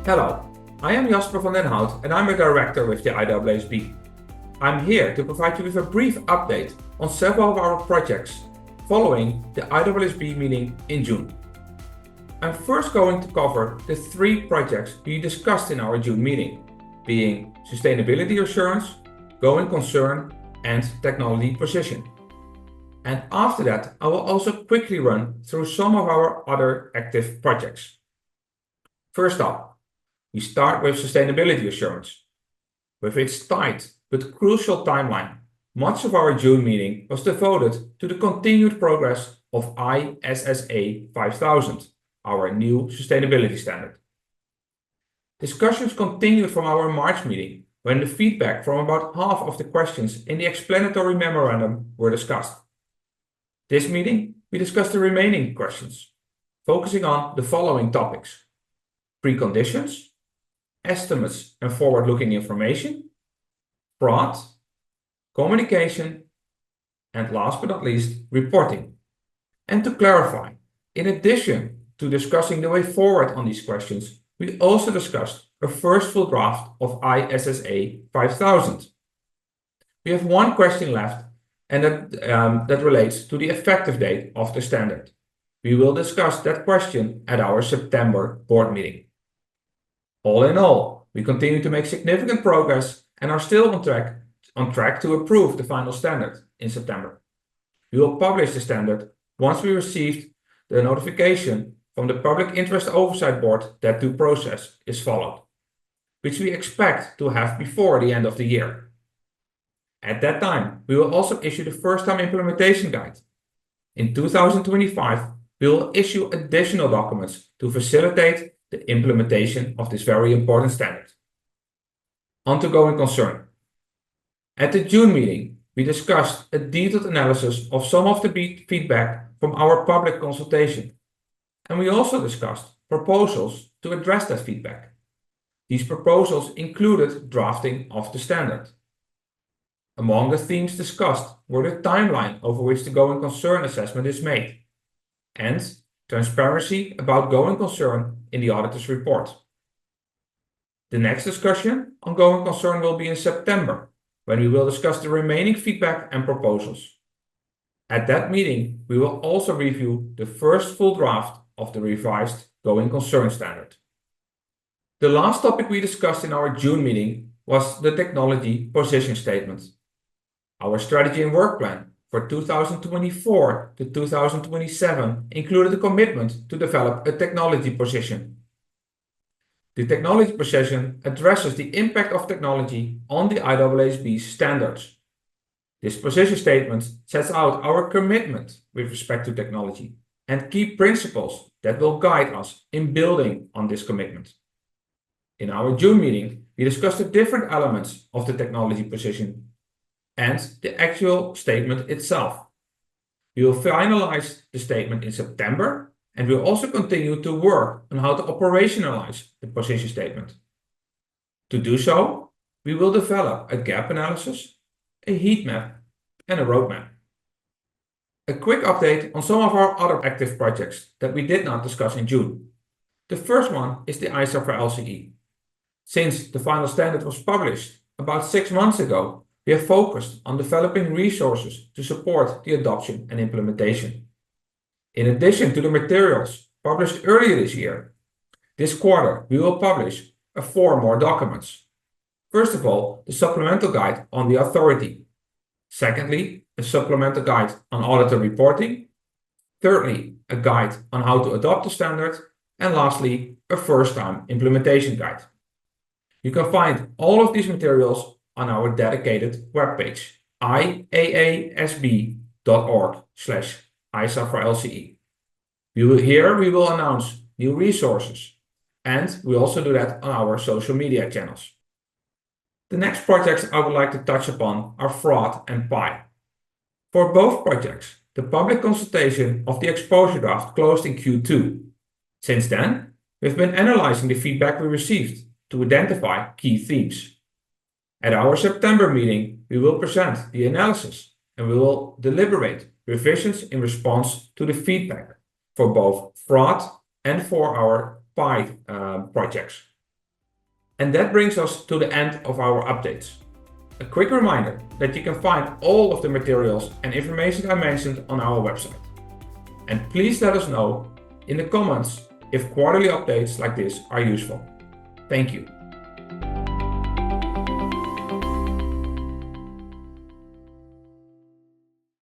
Hello, I am Jasper van den Hout and I'm a director with the IAASB. I'm here to provide you with a brief update on several of our projects following the IAASB meeting in June. I'm first going to cover the 3 projects we discussed in our June meeting, being sustainability assurance, going concern, and technology position. And after that, I will also quickly run through some of our other active projects. First up, we start with sustainability assurance. With its tight but crucial timeline, much of our June meeting was devoted to the continued progress of IAASB 5000, our new sustainability standard. Discussions continued from our March meeting, when the feedback from about half of the questions in the explanatory memorandum were discussed. This meeting, we discussed the remaining questions, focusing on the following topics: preconditions, estimates and forward-looking information, fraud, communication, and last but not least, reporting. And to clarify, in addition to discussing the way forward on these questions, we also discussed a first full draft of IAASB 5000. We have one question left, and that relates to the effective date of the standard. We will discuss that question at our September board meeting. All in all, we continue to make significant progress and are still on track to approve the final standard in September. We will publish the standard once we received the notification from the Public Interest Oversight Board that due process is followed, which we expect to have before the end of the year. At that time, we will also issue the first-time implementation guide. In 2025, we will issue additional documents to facilitate the implementation of this very important standard. On to going concern. At the June meeting, we discussed a detailed analysis of some of the feedback from our public consultation, and we also discussed proposals to address that feedback. These proposals included drafting of the standard. Among the themes discussed were the timeline over which the going concern assessment is made, and transparency about going concern in the auditor's report. The next discussion on going concern will be in September, when we will discuss the remaining feedback and proposals. At that meeting, we will also review the first full draft of the revised going concern standard. The last topic we discussed in our June meeting was the technology position statement. Our strategy and work plan for 2024 to 2027 included a commitment to develop a technology position. The technology position addresses the impact of technology on the IAASB standards. This position statement sets out our commitment with respect to technology and key principles that will guide us in building on this commitment. In our June meeting, we discussed the different elements of the technology position and the actual statement itself. We will finalize the statement in September, and we'll also continue to work on how to operationalize the position statement. To do so, we will develop a gap analysis, a heat map, and a roadmap. A quick update on some of our other active projects that we did not discuss in June. The first one is the ISA for LCE. Since the final standard was published about 6 months ago, we have focused on developing resources to support the adoption and implementation. In addition to the materials published earlier this year, this quarter we will publish 4 more documents. First of all, the supplemental guide on the authority. Secondly, a supplemental guide on auditor reporting. Thirdly, a guide on how to adopt the standard. And lastly, a first-time implementation guide. You can find all of these materials on our dedicated webpage, iaasb.org/ISA for LCE. We will announce new resources, and we also do that on our social media channels. The next projects I would like to touch upon are fraud and PI. For both projects, the public consultation of the exposure draft closed in Q2. Since then, we've been analyzing the feedback we received to identify key themes. At our September meeting, we will present the analysis and we will deliberate revisions in response to the feedback for both fraud and for our PI projects. And that brings us to the end of our updates. A quick reminder that you can find all of the materials and information I mentioned on our website. And please let us know in the comments if quarterly updates like this are useful. Thank you.